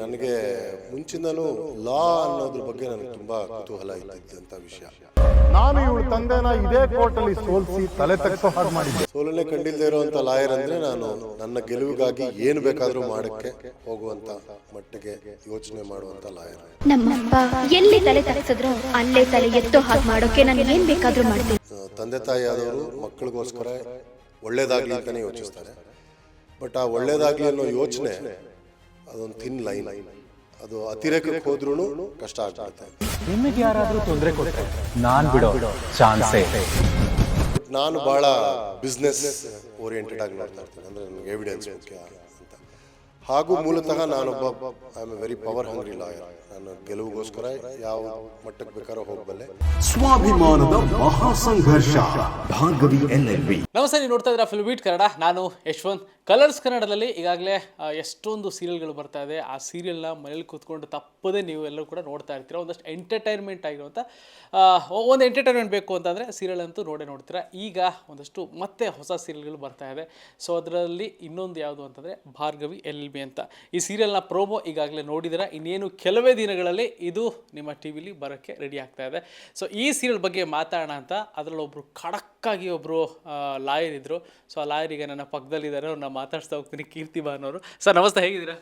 ನನಗೆ ಮುಂಚಿಂದನೂ ಲಾ ಅನ್ನೋದ್ರ ಬಗ್ಗೆ ನನಗೆ ತುಂಬ ಕುತೂಹಲ ಇದ್ದಂಥ ವಿಷಯ. ನಾನು ಇವಳ ತಂದೆನ ಇದೇ ಕೋರ್ಟಲ್ಲಿ ಸೋಲಿಸಿ ತಲೆ ತಗ್ಸೋ ಹಾಗೆ ಮಾಡಿದ್ದೆ. ಸೋಲನೆ ಕಂಡಿಲ್ಲದೆ ಇರುವಂಥ ಲಾಯರ್ ಅಂದರೆ ನಾನು ನನ್ನ ಗೆಲುವಿಗಾಗಿ ಏನು ಬೇಕಾದರೂ ಮಾಡೋಕ್ಕೆ ಹೋಗುವಂಥ ಮಟ್ಟಿಗೆ ಯೋಚನೆ ಮಾಡುವಂಥ ಲಾಯರ್. ನಮ್ಮಪ್ಪ ಎಲ್ಲಿ ತಲೆ ತಗ್ಸಿದ್ರು ಅಲ್ಲೇ ತಲೆ ಎತ್ತೋ ಹಾಗೆ ಮಾಡೋಕೆ ನಾನು ಏನು ಬೇಕಾದರೂ ಮಾಡ್ತೀನಿ. ತಂದೆ ತಾಯಿ ಆದವರು ಮಕ್ಕಳಿಗೋಸ್ಕರ ಒಳ್ಳೇದಾಗಲಿ ಅಂತಲೇ ಯೋಚಿಸ್ತಾರೆ. ಬಟ್ ಆ ಒಳ್ಳೇದಾಗಲಿ ಅನ್ನೋ ಯೋಚನೆ ಅದೊಂದು ಥಿನ್ ಲೈನ್. ಅದು ಅತಿರೇಕಕ್ಕೆ ಹೋದ್ರೂ ಕಷ್ಟ ಆಗ್ಬಿಡುತ್ತೆ. ನಿಮಗೆ ಯಾರಾದರೂ ತೊಂದರೆ ಕೊಟ್ಟರೆ ನಾನು ಬಿಡೋ ಚಾನ್ಸೇ. ನಾನು ಭಾಳ ಬಿಸ್ನೆಸ್ ಓರಿಯೆಂಟೆಡ್ ಆಗಿ ನೋಡ್ತಾ ಇರ್ತೇನೆ. ಅಂದರೆ ನನಗೆ ಎವಿಡೆನ್ಸ್ ಮುಖ್ಯ ಅಂತ. ಹಾಗೂ ಮೂಲತಃ ನಾನೊಬ್ಬ I am A very power hungry lawyer. ನಾನು ಗೆಲುವಿಗೋಸ್ಕರ ಯಾವ ಮಟ್ಟಕ್ಕೆ ಬೇಕಾದ್ರೂ ಹೋಗಬಲ್ಲೆ. ಸ್ವಾಭಿಮಾನದ ಮಹಾಸಂಘರ್ಷ ಭಾರ್ಗವಿ LLB. ನಮಸ್ತೆ, ನೀವು ನೋಡ್ತಾ ಇದ್ದೀರಾ ಫಿಲ್ಮ್ ಬೀಟ್ ಕನ್ನಡ. ನಾನು ಯಶವಂತ್. ಕಲರ್ಸ್ ಕನ್ನಡದಲ್ಲಿ ಈಗಾಗಲೇ ಎಷ್ಟೊಂದು ಸೀರಿಯಲ್ಗಳು ಬರ್ತಾ ಇದೆ. ಆ ಸೀರಿಯಲ್ನ ಮನೇಲಿ ಕೂತ್ಕೊಂಡು ತಪ್ಪದೇ ನೀವು ಎಲ್ಲರೂ ಕೂಡ ನೋಡ್ತಾ ಇರ್ತೀರ. ಒಂದಷ್ಟು ಎಂಟರ್ಟೈನ್ಮೆಂಟ್ ಆಗಿರುವಂಥ ಒಂದು ಎಂಟರ್ಟೈನ್ಮೆಂಟ್ ಬೇಕು ಅಂತಂದರೆ ಸೀರಿಯಲ್ ಅಂತೂ ನೋಡ್ತೀರಾ. ಈಗ ಒಂದಷ್ಟು ಮತ್ತೆ ಹೊಸ ಸೀರಿಯಲ್ಗಳು ಬರ್ತಾ ಇದೆ. ಸೊ ಅದರಲ್ಲಿ ಇನ್ನೊಂದು ಯಾವುದು ಅಂತಂದರೆ ಭಾರ್ಗವಿ LLB ಅಂತ. ಈ ಸೀರಿಯಲ್ನ ಪ್ರೋಮೋ ಈಗಾಗಲೇ ನೋಡಿದಿರ. ಇನ್ನೇನು ಕೆಲವೇ ದಿನಗಳಲ್ಲಿ ಇದು ನಿಮ್ಮ ಟಿ ವಿಲಿ ಬರೋಕ್ಕೆ ರೆಡಿ ಆಗ್ತಾ ಇದೆ. ಸೊ ಈ ಸೀರಿಯಲ್ ಬಗ್ಗೆ ಮಾತಾಡೋಣ ಅಂತ ಅದರಲ್ಲಿ ಒಬ್ಬರು ಖಡಕ್ಕಾಗಿ ಒಬ್ಬರು ಲಾಯರ್ ಇದ್ದರು. ಸೊ ಆ ಲಾಯರ್ ಈಗ ನನ್ನ ಪಕ್ಕದಲ್ಲಿದ್ದಾರೆ. ಅವ್ರನ್ನ ಮಾತಾಡ್ಸ್ತಾ ಹೋಗ್ತೀನಿ. ಕೀರ್ತಿ ಭಾನ್ ಅವರು. ಸರ್ ನಮಸ್ತೆ, ಹೇಗಿದ್ದೀರಾ?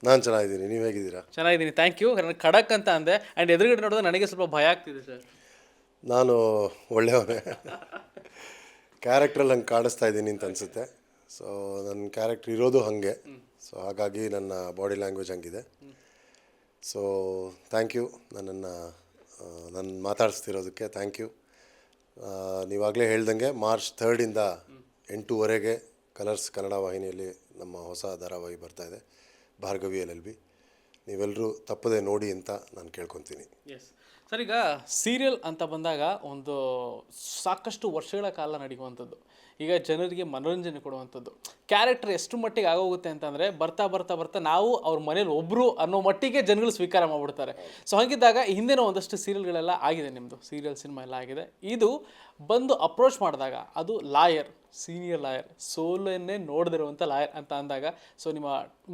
ನಾನು ಚೆನ್ನಾಗಿದ್ದೀನಿ, ನೀವು ಹೇಗಿದ್ದೀರಾ? ಚೆನ್ನಾಗಿದ್ದೀನಿ, ಥ್ಯಾಂಕ್ ಯು. ನನಗೆ ಖಡಕ್ ಅಂತ ಅಂದೆ ಆ್ಯಂಡ್ ಎದುರುಗಡೆ ನೋಡಿದ್ರೆ ನನಗೆ ಸ್ವಲ್ಪ ಭಯ ಆಗ್ತಿದೆ ಸರ್. ನಾನು ಒಳ್ಳೆಯವನೇ. ಕ್ಯಾರೆಕ್ಟ್ರಲ್ಲಿ ಹಂಗೆ ಕಾಣಿಸ್ತಾ ಇದ್ದೀನಿ ಅಂತ ಅನಿಸುತ್ತೆ. ಸೊ ನನ್ನ ಕ್ಯಾರೆಕ್ಟ್ರ್ ಇರೋದು ಹಾಗೆ. ಸೊ ಹಾಗಾಗಿ ನನ್ನ ಬಾಡಿ ಲ್ಯಾಂಗ್ವೇಜ್ ಹಂಗಿದೆ. ಸೊ ಥ್ಯಾಂಕ್ ಯು ನನ್ನ ಮಾತಾಡಿಸ್ತಿರೋದಕ್ಕೆ ಥ್ಯಾಂಕ್ ಯು. ನೀವಾಗಲೇ ಹೇಳ್ದಂಗೆ ಮಾರ್ಚ್ 3ರಿಂದ 8ವರೆಗೆ ಕಲರ್ಸ್ ಕನ್ನಡ ವಾಹಿನಿಯಲ್ಲಿ ನಮ್ಮ ಹೊಸ ಧಾರಾವಾಹಿ ಬರ್ತಾಯಿದೆ, ಭಾರ್ಗವಿ LLB. ನೀವೆಲ್ಲರೂ ತಪ್ಪದೆ ನೋಡಿ ಅಂತ ನಾನು ಕೇಳ್ಕೊತೀನಿ. ಎಸ್ ಸರ್, ಈಗ ಸೀರಿಯಲ್ ಅಂತ ಬಂದಾಗ ಒಂದು ಸಾಕಷ್ಟು ವರ್ಷಗಳ ಕಾಲ ನಡೆಯುವಂಥದ್ದು. ಈಗ ಜನರಿಗೆ ಮನೋರಂಜನೆ ಕೊಡುವಂಥದ್ದು. ಕ್ಯಾರೆಕ್ಟರ್ ಎಷ್ಟು ಮಟ್ಟಿಗೆ ಆಗೋಗುತ್ತೆ ಅಂತಂದರೆ ಬರ್ತಾ ನಾವು ಅವ್ರ ಮನೇಲಿ ಒಬ್ಬರು ಅನ್ನೋ ಮಟ್ಟಿಗೆ ಜನಗಳು ಸ್ವೀಕಾರ ಮಾಡಿಬಿಡ್ತಾರೆ. ಸೊ ಹಾಗಿದ್ದಾಗ ಹಿಂದಿನ ಒಂದಷ್ಟು ಸೀರಿಯಲ್ಗಳೆಲ್ಲ ಆಗಿದೆ, ನಿಮ್ಮದು ಸೀರಿಯಲ್ ಸಿನಿಮಾ ಎಲ್ಲ ಆಗಿದೆ. ಇದು ಬಂದು ಅಪ್ರೋಚ್ ಮಾಡಿದಾಗ ಅದು ಲಾಯರ್, ಸೀನಿಯರ್ ಲಾಯರ್, ಸೋಲನ್ನೇ ನೋಡದಿರುವಂಥ ಲಾಯರ್ ಅಂತ ಅಂದಾಗ ಸೊ ನಿಮ್ಮ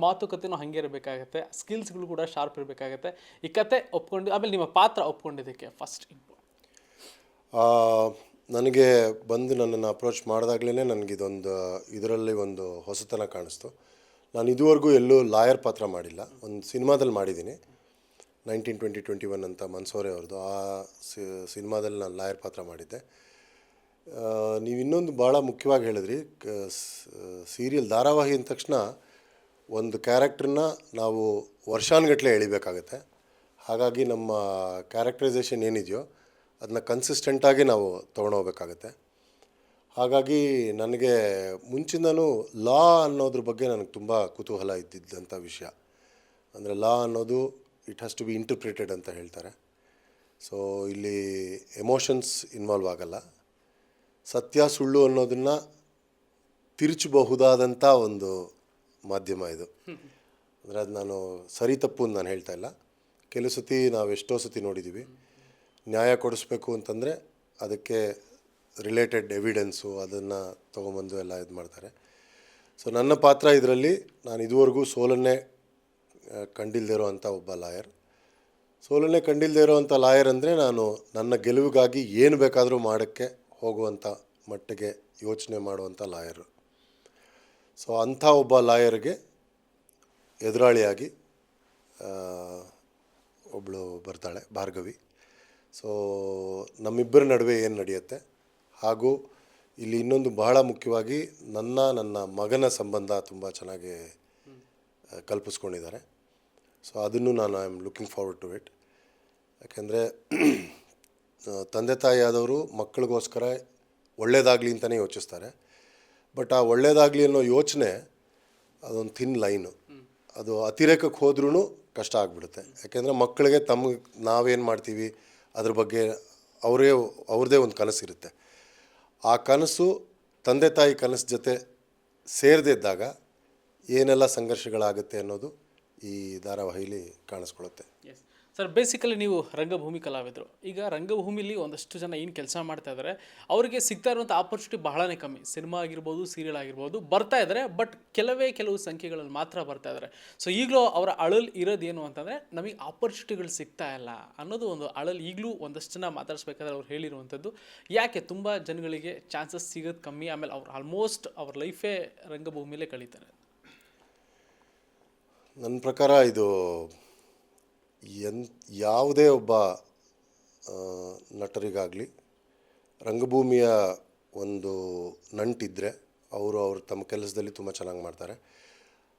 ಮಾತುಕತೆನೂ ಹಾಗೆ ಇರಬೇಕಾಗತ್ತೆ, ಸ್ಕಿಲ್ಸ್ಗಳು ಕೂಡ ಶಾರ್ಪ್ ಇರಬೇಕಾಗತ್ತೆ. ಈ ಕತೆ ಒಪ್ಕೊಂಡು ಆಮೇಲೆ ನಿಮ್ಮ ಪಾತ್ರ ಒಪ್ಕೊಂಡಿದ್ದಕ್ಕೆ ಫಸ್ಟ್ ನನಗೆ ಬಂದು ನನ್ನನ್ನು ಅಪ್ರೋಚ್ ಮಾಡಿದಾಗಲೇ ಇದರಲ್ಲಿ ಒಂದು ಹೊಸತನ ಕಾಣಿಸ್ತು. ನಾನು ಇದುವರೆಗೂ ಎಲ್ಲೂ ಲಾಯರ್ ಪಾತ್ರ ಮಾಡಿಲ್ಲ. ಒಂದು ಸಿನಿಮಾದಲ್ಲಿ ಮಾಡಿದ್ದೀನಿ, 1920-21 ಅಂತ ಮನ್ಸೂರೆ ಅವ್ರದ್ದು. ಆ ಸಿನಿಮಾದಲ್ಲಿ ನಾನು ಲಾಯರ್ ಪಾತ್ರ ಮಾಡಿದ್ದೆ. ನೀವು ಇನ್ನೊಂದು ಭಾಳ ಮುಖ್ಯವಾಗಿ ಹೇಳಿದ್ರಿ, ಸೀರಿಯಲ್ ಧಾರಾವಾಹಿ ಅಂದ ತಕ್ಷಣ ಒಂದು ಕ್ಯಾರೆಕ್ಟ್ರನ್ನ ನಾವು ವರ್ಷಾನುಗಟ್ಟಲೆ ಎಳಿಬೇಕಾಗತ್ತೆ. ಹಾಗಾಗಿ ನಮ್ಮ ಕ್ಯಾರೆಕ್ಟರೈಸೇಷನ್ ಏನಿದೆಯೋ ಅದನ್ನ ಕನ್ಸಿಸ್ಟೆಂಟಾಗಿ ನಾವು ತೊಗೊಂಡೋಗ್ಬೇಕಾಗತ್ತೆ. ಹಾಗಾಗಿ ನನಗೆ ಮುಂಚಿಂದನೂ ಲಾ ಅನ್ನೋದ್ರ ಬಗ್ಗೆ ನನಗೆ ತುಂಬ ಕುತೂಹಲ ಇದ್ದಿದ್ದಂಥ ವಿಷಯ. ಅಂದರೆ ಲಾ ಅನ್ನೋದು it has to be interpreted ಅಂತ ಹೇಳ್ತಾರೆ. ಸೊ ಇಲ್ಲಿ ಎಮೋಷನ್ಸ್ ಇನ್ವಾಲ್ವ್ ಆಗಲ್ಲ. ಸತ್ಯ ಸುಳ್ಳು ಅನ್ನೋದನ್ನು ತಿರುಚಬಹುದಾದಂಥ ಒಂದು ಮಾಧ್ಯಮ ಇದು. ಅಂದರೆ ಅದು ನಾನು ಸರಿ ತಪ್ಪು ಅಂತ ನಾನು ಹೇಳ್ತಾ ಇಲ್ಲ. ಕೆಲವು ಸತಿ ನಾವು ಎಷ್ಟೋ ಸತಿ ನೋಡಿದ್ದೀವಿ, ನ್ಯಾಯ ಕೊಡಿಸ್ಬೇಕು ಅಂತಂದರೆ ಅದಕ್ಕೆ ರಿಲೇಟೆಡ್ ಎವಿಡೆನ್ಸು ಅದನ್ನು ತೊಗೊಂಬಂದು ಎಲ್ಲ ಇದು ಮಾಡ್ತಾರೆ. ಸೊ ನನ್ನ ಪಾತ್ರ ಇದರಲ್ಲಿ ನಾನು ಇದುವರೆಗೂ ಸೋಲನ್ನೇ ಕಂಡಿಲ್ಲದೆ ಇರೋವಂಥ ಒಬ್ಬ ಲಾಯರ್. ಸೋಲನ್ನೇ ಕಂಡಿಲ್ಲದೆ ಇರೋವಂಥ ಲಾಯರ್ ಅಂದರೆ ನಾನು ನನ್ನ ಗೆಲುವಿಗಾಗಿ ಏನು ಬೇಕಾದರೂ ಮಾಡೋಕ್ಕೆ ಹೋಗುವಂಥ ಮಟ್ಟಿಗೆ ಯೋಚನೆ ಮಾಡುವಂಥ ಲಾಯರು. ಸೊ ಅಂಥ ಒಬ್ಬ ಲಾಯರ್ಗೆ ಎದುರಾಳಿಯಾಗಿ ಒಬ್ಬಳು ಬರ್ತಾಳೆ, ಭಾರ್ಗವಿ. ಸೊ ನಮ್ಮಿಬ್ಬರ ನಡುವೆ ಏನು ನಡೆಯುತ್ತೆ, ಹಾಗೂ ಇಲ್ಲಿ ಇನ್ನೊಂದು ಬಹಳ ಮುಖ್ಯವಾಗಿ ನನ್ನ ಮಗನ ಸಂಬಂಧ ತುಂಬ ಚೆನ್ನಾಗಿ ಕಲ್ಪಿಸ್ಕೊಂಡಿದ್ದಾರೆ. ಸೊ ಅದನ್ನು ನಾನು I am looking forward to it. ಯಾಕೆಂದರೆ ತಂದೆ ತಾಯಿ ಆದವರು ಮಕ್ಕಳಿಗೋಸ್ಕರ ಒಳ್ಳೇದಾಗಲಿ ಅಂತಲೇ ಯೋಚಿಸ್ತಾರೆ. ಬಟ್ ಆ ಒಳ್ಳೇದಾಗಲಿ ಅನ್ನೋ ಯೋಚನೆ ಅದೊಂದು ಥಿನ್ ಲೈನು. ಅದು ಅತಿರೇಕಕ್ಕೆ ಹೋದ್ರೂ ಕಷ್ಟ ಆಗಿಬಿಡುತ್ತೆ. ಯಾಕೆಂದರೆ ಮಕ್ಕಳಿಗೆ ನಾವೇನು ಮಾಡ್ತೀವಿ ಅದ್ರ ಬಗ್ಗೆ ಅವ್ರದ್ದೇ ಒಂದು ಕನಸಿರುತ್ತೆ. ಆ ಕನಸು ತಂದೆ ತಾಯಿ ಕನಸು ಜೊತೆ ಸೇರದೇ ಇದ್ದಾಗ ಏನೆಲ್ಲ ಸಂಘರ್ಷಗಳಾಗುತ್ತೆ ಅನ್ನೋದು ಈ ಧಾರಾವಾಹಿಲಿ ಕಾಣಿಸ್ಕೊಳ್ಳುತ್ತೆ. ಎಸ್ ಸರ್, ಬೇಸಿಕಲಿ ನೀವು ರಂಗಭೂಮಿ ಕಲಾವಿದರು. ಈಗ ರಂಗಭೂಮಿಲಿ ಒಂದಷ್ಟು ಜನ ಏನು ಕೆಲಸ ಮಾಡ್ತಾ ಇದ್ದಾರೆ ಅವರಿಗೆ ಸಿಗ್ತಾ ಇರುವಂಥ ಆಪರ್ಚುನಿಟಿ ಬಹಳನೇ ಕಮ್ಮಿ. ಸಿನಿಮಾ ಆಗಿರ್ಬೋದು, ಸೀರಿಯಲ್ ಆಗಿರ್ಬೋದು ಬರ್ತಾ ಇದ್ದಾರೆ, ಬಟ್ ಕೆಲವು ಸಂಖ್ಯೆಗಳಲ್ಲಿ ಮಾತ್ರ ಬರ್ತಾ ಇದ್ದಾರೆ. ಸೊ ಈಗಲೂ ಅವರ ಅಳಲ್ ಇರೋದೇನು ಅಂತಂದರೆ ನಮಗೆ ಆಪರ್ಚುನಿಟಿಗಳು ಸಿಗ್ತಾ ಇಲ್ಲ ಅನ್ನೋದು ಒಂದು ಅಳಲ್ ಈಗಲೂ ಒಂದಷ್ಟು ಜನ ಮಾತಾಡಿಸ್ಬೇಕಾದ್ರೆ ಅವ್ರು ಹೇಳಿರುವಂಥದ್ದು. ಯಾಕೆ ತುಂಬ ಜನಗಳಿಗೆ ಚಾನ್ಸಸ್ ಸಿಗೋದು ಕಮ್ಮಿ, ಆಮೇಲೆ ಅವ್ರು ಆಲ್ಮೋಸ್ಟ್ ಅವ್ರ ಲೈಫೇ ರಂಗಭೂಮಿಲೇ ಕಳೀತಾರೆ? ನನ್ನ ಪ್ರಕಾರ ಇದು ಯಾವುದೇ ಒಬ್ಬ ನಟರಿಗಾಗಲಿ ರಂಗಭೂಮಿಯ ಒಂದು ನಂಟಿದ್ದರೆ ಅವರು ತಮ್ಮ ಕೆಲಸದಲ್ಲಿ ತುಂಬ ಚೆನ್ನಾಗಿ ಮಾಡ್ತಾರೆ.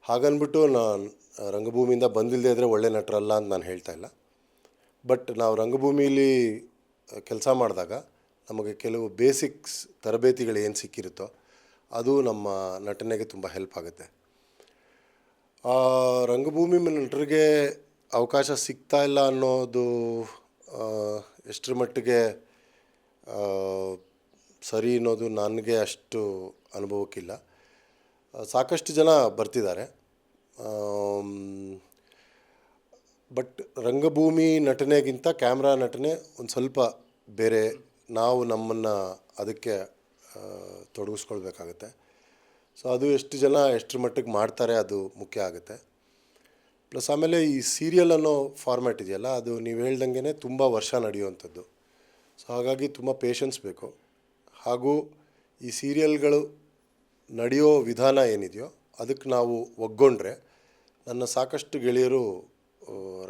ಹಾಗನ್ಬಿಟ್ಟು ನಾನು ರಂಗಭೂಮಿಯಿಂದ ಬಂದಿಲ್ಲದೆ ಇದ್ದರೆ ಒಳ್ಳೆ ನಟರಲ್ಲ ಅಂತ ನಾನು ಹೇಳ್ತಾ ಇಲ್ಲ. ಬಟ್ ನಾವು ರಂಗಭೂಮಿಲಿ ಕೆಲಸ ಮಾಡಿದಾಗ ನಮಗೆ ಕೆಲವು ಬೇಸಿಕ್ಸ್ ತರಬೇತಿಗಳು ಏನು ಸಿಕ್ಕಿರುತ್ತೋ ಅದು ನಮ್ಮ ನಟನೆಗೆ ತುಂಬ ಹೆಲ್ಪ್ ಆಗುತ್ತೆ. ರಂಗಭೂಮಿ ನಟರಿಗೆ ಅವಕಾಶ ಸಿಗ್ತಾ ಇಲ್ಲ ಅನ್ನೋದು ಎಷ್ಟರ ಮಟ್ಟಿಗೆ ಸರಿ ಅನ್ನೋದು ನನಗೆ ಅಷ್ಟು ಅನುಭವಕ್ಕಿಲ್ಲ. ಸಾಕಷ್ಟು ಜನ ಬರ್ತಿದ್ದಾರೆ, ಬಟ್ ರಂಗಭೂಮಿ ನಟನೆಗಿಂತ ಕ್ಯಾಮ್ರಾ ನಟನೆ ಒಂದು ಸ್ವಲ್ಪ ಬೇರೆ. ನಾವು ನಮ್ಮನ್ನು ಅದಕ್ಕೆ ತೊಡಗಿಸ್ಕೊಳ್ಬೇಕಾಗತ್ತೆ. ಸೊ ಅದು ಎಷ್ಟು ಜನ ಎಷ್ಟರ ಮಟ್ಟಿಗೆ ಮಾಡ್ತಾರೆ ಅದು ಮುಖ್ಯ ಆಗುತ್ತೆ. ಪ್ಲಸ್ ಆಮೇಲೆ ಈ ಸೀರಿಯಲ್ ಅನ್ನೋ ಫಾರ್ಮ್ಯಾಟ್ ಇದೆಯಲ್ಲ, ಅದು ನೀವು ಹೇಳ್ದಂಗೆ ತುಂಬ ವರ್ಷ ನಡೆಯುವಂಥದ್ದು. ಸೊ ಹಾಗಾಗಿ ತುಂಬ ಪೇಷನ್ಸ್ ಬೇಕು. ಹಾಗೂ ಈ ಸೀರಿಯಲ್ಗಳು ನಡೆಯೋ ವಿಧಾನ ಏನಿದೆಯೋ ಅದಕ್ಕೆ ನಾವು ಒಗ್ಗೊಂಡ್ರೆ, ನನ್ನ ಸಾಕಷ್ಟು ಗೆಳೆಯರು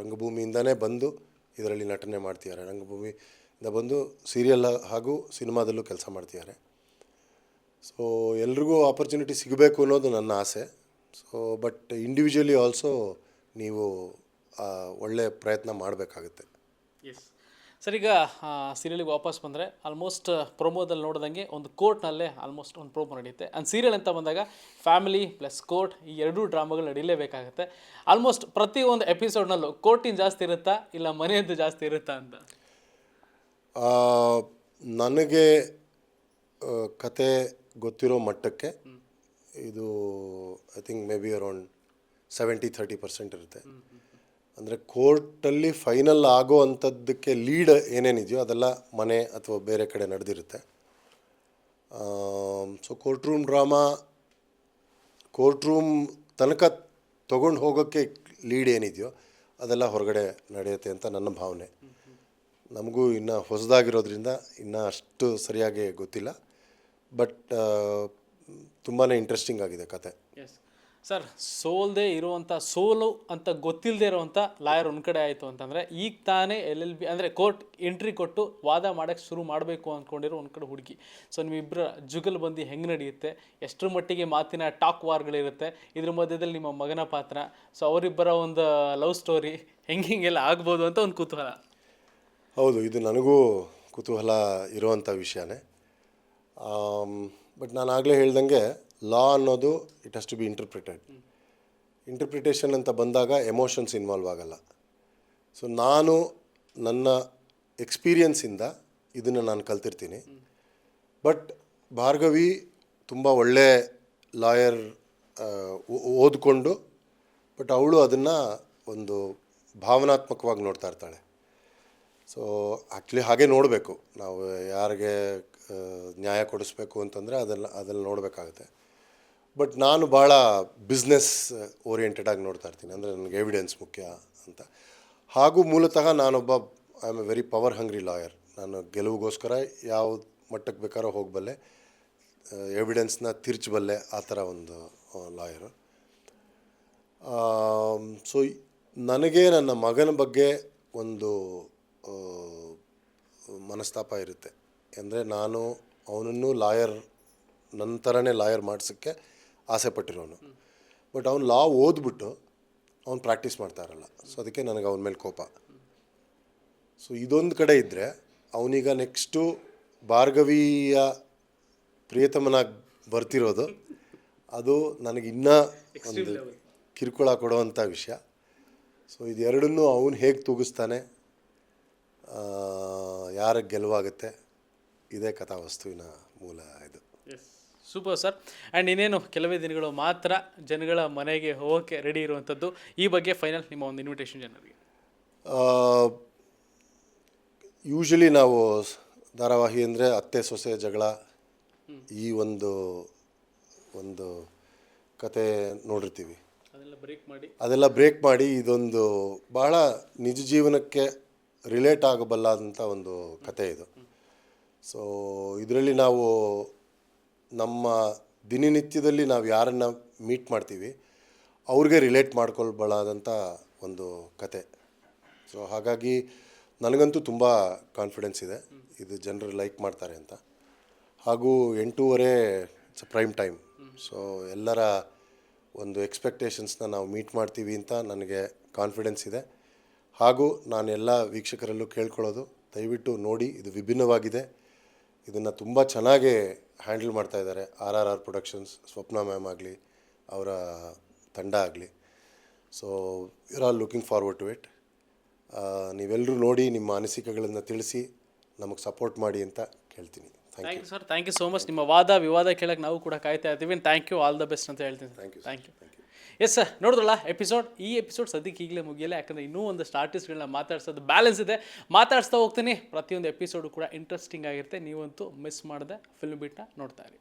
ರಂಗಭೂಮಿಯಿಂದನೇ ಬಂದು ಇದರಲ್ಲಿ ನಟನೆ ಮಾಡ್ತಿದ್ದಾರೆ, ರಂಗಭೂಮಿಯಿಂದ ಬಂದು ಸೀರಿಯಲ್ ಹಾಗೂ ಸಿನಿಮಾದಲ್ಲೂ ಕೆಲಸ ಮಾಡ್ತಿದ್ದಾರೆ. ಸೊ ಎಲ್ರಿಗೂ ಆಪರ್ಚುನಿಟಿ ಸಿಗಬೇಕು ಅನ್ನೋದು ನನ್ನ ಆಸೆ. ಸೊ ಬಟ್ ಇಂಡಿವಿಜುವಲಿ ಆಲ್ಸೋ ನೀವು ಒಳ್ಳೆಯ ಪ್ರಯತ್ನ ಮಾಡಬೇಕಾಗುತ್ತೆ. ಎಸ್ ಸರ್, ಈಗ ಸೀರಿಯಲಿಗೆ ವಾಪಸ್ ಬಂದರೆ ಆಲ್ಮೋಸ್ಟ್ ಪ್ರೊಮೋದಲ್ಲಿ ನೋಡಿದಂಗೆ ಒಂದು ಕೋರ್ಟ್ನಲ್ಲೇ ಆಲ್ಮೋಸ್ಟ್ ಒಂದು ಪ್ರೋಮೋ ನಡೆಯುತ್ತೆ. ಆ್ಯಂಡ್ ಸೀರಿಯಲ್ ಅಂತ ಬಂದಾಗ ಫ್ಯಾಮಿಲಿ ಪ್ಲಸ್ ಕೋರ್ಟ್ ಈ ಎರಡೂ ಡ್ರಾಮಾಗಳು ನಡೀಲೇಬೇಕಾಗುತ್ತೆ. ಆಲ್ಮೋಸ್ಟ್ ಪ್ರತಿ ಒಂದು ಎಪಿಸೋಡ್ನಲ್ಲೂ ಕೋರ್ಟಿನ ಜಾಸ್ತಿ ಇರುತ್ತಾ ಇಲ್ಲ ಮನೆಯದ್ದು ಜಾಸ್ತಿ ಇರುತ್ತಾ ಅಂತ? ನನಗೆ ಕತೆ ಗೊತ್ತಿರೋ ಮಟ್ಟಕ್ಕೆ ಇದು I think may be around 70-30% ಇರುತ್ತೆ. ಅಂದರೆ ಕೋರ್ಟಲ್ಲಿ ಫೈನಲ್ ಆಗೋ ಅಂಥದ್ದಕ್ಕೆ ಲೀಡ್ ಏನೇನಿದೆಯೋ ಅದೆಲ್ಲ ಮನೆ ಅಥವಾ ಬೇರೆ ಕಡೆ ನಡೆದಿರುತ್ತೆ. So court room drama, court room ತನಕ ತೊಗೊಂಡು ಹೋಗೋಕ್ಕೆ ಲೀಡ್ ಏನಿದೆಯೋ ಅದೆಲ್ಲ ಹೊರಗಡೆ ನಡೆಯುತ್ತೆ ಅಂತ ನನ್ನ ಭಾವನೆ. ನಮಗೂ ಇನ್ನೂ ಹೊಸದಾಗಿರೋದ್ರಿಂದ ಇನ್ನೂ ಅಷ್ಟು ಸರಿಯಾಗಿ ಗೊತ್ತಿಲ್ಲ. ಬಟ್ ತುಂಬಾ ಇಂಟ್ರೆಸ್ಟಿಂಗ್ ಆಗಿದೆ ಕತೆ. ಎಸ್ ಸರ್, ಸೋಲ್ದೇ ಇರುವಂಥ ಸೋಲು ಅಂತ ಗೊತ್ತಿಲ್ಲದೆ ಇರುವಂಥ ಲಾಯರ್ ಒಂದು ಕಡೆ ಆಯಿತು ಅಂತಂದರೆ, ಈಗ ತಾನೇ LLB ಅಂದರೆ ಕೋರ್ಟ್ ಎಂಟ್ರಿ ಕೊಟ್ಟು ವಾದ ಮಾಡೋಕ್ಕೆ ಶುರು ಮಾಡಬೇಕು ಅಂದ್ಕೊಂಡಿರೋ ಒಂದು ಕಡೆ ಹುಡುಗಿ. ಸೊ ನಿಮ್ಮಿಬ್ಬರ ಜುಗಲ್ಬಂದಿ ಹೆಂಗೆ ನಡೆಯುತ್ತೆ, ಎಷ್ಟರ ಮಟ್ಟಿಗೆ ಮಾತಿನ ಟಾಕ್ ವಾರ್ಗಳಿರುತ್ತೆ, ಇದ್ರ ಮಧ್ಯದಲ್ಲಿ ನಿಮ್ಮ ಮಗನ ಪಾತ್ರ, ಸೊ ಅವರಿಬ್ಬರ ಒಂದು ಲವ್ ಸ್ಟೋರಿ ಹೆಂಗೆಲ್ಲ ಆಗ್ಬೋದು ಅಂತ ಒಂದು ಕುತೂಹಲ. ಹೌದು, ಇದು ನನಗೂ ಕುತೂಹಲ ಇರುವಂಥ ವಿಷಯನೇ. ಬಟ್ ನಾನು ಆಗಲೇ ಹೇಳ್ದಂಗೆ ಲಾ ಅನ್ನೋದು it has to be interpretation ಅಂತ ಬಂದಾಗ ಎಮೋಷನ್ಸ್ ಇನ್ವಾಲ್ವ್ ಆಗಲ್ಲ. ಸೊ ನಾನು ನನ್ನ ಎಕ್ಸ್ಪೀರಿಯನ್ಸಿಂದ ಇದನ್ನು ನಾನು ಕಲ್ತಿರ್ತೀನಿ. ಬಟ್ ಭಾರ್ಗವಿ ತುಂಬ ಒಳ್ಳೆ ಲಾಯರ್ ಓದ್ಕೊಂಡು, ಬಟ್ ಅವಳು ಅದನ್ನು ಒಂದು ಭಾವನಾತ್ಮಕವಾಗಿ ನೋಡ್ತಾ ಇರ್ತಾಳೆ. ಸೊ ಆ್ಯಕ್ಚುಲಿ ಹಾಗೆ ನೋಡಬೇಕು ನಾವು, ಯಾರಿಗೆ ನ್ಯಾಯ ಕೊಡಿಸ್ಬೇಕು ಅಂತಂದರೆ ಅದನ್ನು ನೋಡಬೇಕಾಗುತ್ತೆ. ಬಟ್ ನಾನು ಭಾಳ ಬಿಸ್ನೆಸ್ ಓರಿಯೆಂಟೆಡಾಗಿ ನೋಡ್ತಾ ಇರ್ತೀನಿ. ಅಂದರೆ ನನಗೆ ಎವಿಡೆನ್ಸ್ ಮುಖ್ಯ ಅಂತ. ಹಾಗೂ ಮೂಲತಃ ನಾನೊಬ್ಬ I am A very power hungry lawyer. ನಾನು ಗೆಲುವಿಗೋಸ್ಕರ ಯಾವ ಮಟ್ಟಕ್ಕೆ ಬೇಕಾದ್ರೂ ಹೋಗಬಲ್ಲೆ, ಎವಿಡೆನ್ಸ್ನ ತಿರ್ಚಬಲ್ಲೆ, ಆ ಥರ ಒಂದು ಲಾಯರು. ಸೊ ನನಗೆ ನನ್ನ ಮಗನ ಬಗ್ಗೆ ಒಂದು ಮನಸ್ತಾಪ ಇರುತ್ತೆ. ಅಂದರೆ ನಾನು ಅವನನ್ನು ನನ್ನ ಥರನೇ ಲಾಯರ್ ಮಾಡಿಸೋಕ್ಕೆ ಆಸೆ ಪಟ್ಟಿರೋನು. ಬಟ್ ಅವ್ನು ಲಾ ಓದ್ಬಿಟ್ಟು ಅವ್ನು ಪ್ರಾಕ್ಟೀಸ್ ಮಾಡ್ತಾ ಇರಲ್ಲ. ಸೊ ಅದಕ್ಕೆ ನನಗೆ ಅವನ ಮೇಲೆ ಕೋಪ. ಸೊ ಇದೊಂದು ಕಡೆ ಇದ್ದರೆ, ಅವನೀಗ ನೆಕ್ಸ್ಟು ಭಾರ್ಗವಿಯ ಪ್ರಿಯತಮನಾಗಿ ಬರ್ತಿರೋದು, ಅದು ನನಗೆ ಇನ್ನೂ ಒಂದು ಕಿರುಕುಳ ಕೊಡುವಂಥ ವಿಷಯ. ಸೊ ಇದೆರಡನ್ನೂ ಅವನು ಹೇಗೆ ತೂಗಿಸ್ತಾನೆ, ಯಾರಿಗೆ ಗೆಲುವಾಗುತ್ತೆ, ಇದೇ ಕಥಾವಸ್ತುವಿನ ಮೂಲ ಇದು. Super sir. ಆ್ಯಂಡ್ ಇನ್ನೇನು ಕೆಲವೇ ದಿನಗಳು ಮಾತ್ರ ಜನಗಳ ಮನೆಗೆ ಹೋಗೋಕ್ಕೆ ರೆಡಿ ಇರುವಂಥದ್ದು. ಈ ಬಗ್ಗೆ ಫೈನಲ್ ನಿಮ್ಮ ಒಂದು ಇನ್ವಿಟೇಷನ್ ಜನರಿಗೆ. ಯೂಶ್ವಲಿ ನಾವು ಧಾರಾವಾಹಿ ಅಂದರೆ ಅತ್ತೆ ಸೊಸೆ ಜಗಳ ಈ ಒಂದು ಕತೆ ನೋಡಿರ್ತೀವಿ. ಅದೆಲ್ಲ ಬ್ರೇಕ್ ಮಾಡಿ ಇದೊಂದು ಬಹಳ ನಿಜ ಜೀವನಕ್ಕೆ ರಿಲೇಟ್ ಆಗಬಲ್ಲಂಥ ಒಂದು ಕತೆ ಇದು. ಸೊ ಇದರಲ್ಲಿ ನಾವು ನಮ್ಮ ದಿನನಿತ್ಯದಲ್ಲಿ ನಾವು ಯಾರನ್ನು ಮೀಟ್ ಮಾಡ್ತೀವಿ ಅವ್ರಿಗೆ ರಿಲೇಟ್ ಮಾಡ್ಕೊಳ್ಬಲ್ಲಾದಂಥ ಒಂದು ಕತೆ. ಸೊ ಹಾಗಾಗಿ ನನಗಂತೂ ತುಂಬ ಕಾನ್ಫಿಡೆನ್ಸ್ ಇದೆ ಇದು ಜನರು ಲೈಕ್ ಮಾಡ್ತಾರೆ ಅಂತ. ಹಾಗೂ 8:30 ಇಟ್ಸ್ ಪ್ರೈಮ್ ಟೈಮ್. ಸೊ ಎಲ್ಲರ ಒಂದು ಎಕ್ಸ್ಪೆಕ್ಟೇಷನ್ಸ್ನ ನಾವು ಮೀಟ್ ಮಾಡ್ತೀವಿ ಅಂತ ನನಗೆ ಕಾನ್ಫಿಡೆನ್ಸ್ ಇದೆ. ಹಾಗೂ ನಾನು ಎಲ್ಲ ವೀಕ್ಷಕರಲ್ಲೂ ಕೇಳ್ಕೊಳ್ಳೋದು, ದಯವಿಟ್ಟು ನೋಡಿ, ಇದು ವಿಭಿನ್ನವಾಗಿದೆ. ಇದನ್ನು ತುಂಬ ಚೆನ್ನಾಗಿ ಹ್ಯಾಂಡಲ್ ಮಾಡ್ತಾ ಇದ್ದಾರೆ RRR ಪ್ರೊಡಕ್ಷನ್ಸ್, ಸ್ವಪ್ನ ಮ್ಯಾಮ್ ಆಗಲಿ, ಅವರ ತಂಡ ಆಗಲಿ. So you're all looking forward to it. ನೀವೆಲ್ಲರೂ ನೋಡಿ ನಿಮ್ಮ ಅನಿಸಿಕೆಗಳನ್ನು ತಿಳಿಸಿ ನಮಗೆ ಸಪೋರ್ಟ್ ಮಾಡಿ ಅಂತ ಕೇಳ್ತೀನಿ. Thank you sir. Thank you so much. ನಿಮ್ಮ ವಾದ ವಿವಾದ ಕೇಳಕ್ಕೆ ನಾವು ಕೂಡ ಕಾಯ್ತಾ ಇರ್ತೀವಿ. Thank you, all the best ಅಂತ ಹೇಳ್ತೀನಿ. Thank you. ಎಸ್ ಸರ್, ನೋಡಿದ್ರಲ್ಲ ಈ ಎಪಿಸೋಡ್ ಸದ್ಯಕ್ಕೆ ಈಗಲೇ ಮುಗಿಯಲ್ಲ, ಯಾಕಂದರೆ ಇನ್ನೂ ಒಂದಷ್ಟು ಆರ್ಟಿಸ್ಟ್ಗಳನ್ನ ಮಾತಾಡ್ಸೋದು ಬ್ಯಾಲೆನ್ಸ್ ಇದೆ. ಮಾತಾಡ್ಸ್ತಾ ಹೋಗ್ತೀನಿ. ಪ್ರತಿಯೊಂದು ಎಪಿಸೋಡು ಕೂಡ ಇಂಟ್ರೆಸ್ಟಿಂಗ್ ಆಗಿರುತ್ತೆ. ನೀವಂತೂ ಮಿಸ್ ಮಾಡದೆ ಫಿಲ್ಮ್ ಬೀಟ್ನ ನೋಡ್ತಾ ಇರಿ.